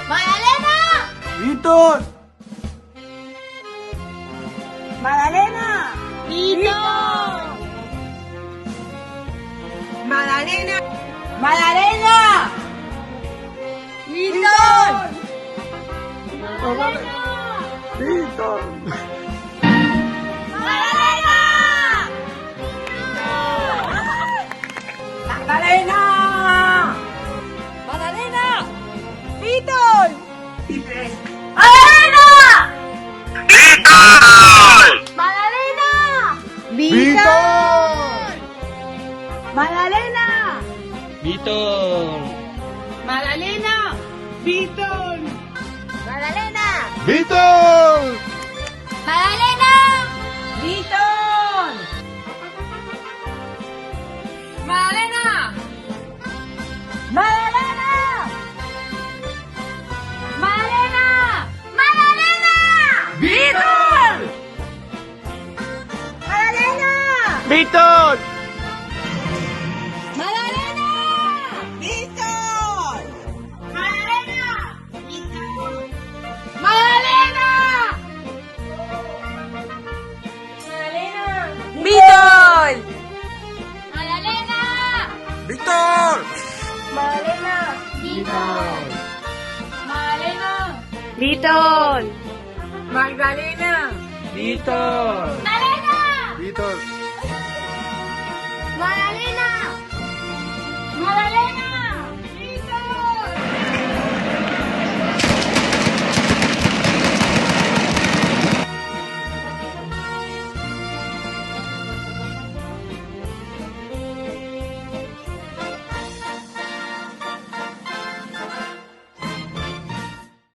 Magdalena. Víctor. Magdalena. Víctor. Magdalena. Magdalena. Víctor. Víctor. Magdalena. Magdalena. Magdalena. Víctor. Magdalena. Víctor. Magdalena. Víctor. Magdalena. Víctor. Magdalena. Víctor. Magdalena. Víctor. Magdalena. Magdalena. Magdalena. Magdalena. Víctor. Magdalena. Víctor. Magdalena. Víctor. Magdalena. Víctor. Magdalena. Magdalena. Víctor. Magdalena. Víctor. Magdalena. Víctor. Magdalena. Víctor. Magdalena. Víctor. Magdalena. Víctor. Magdalena.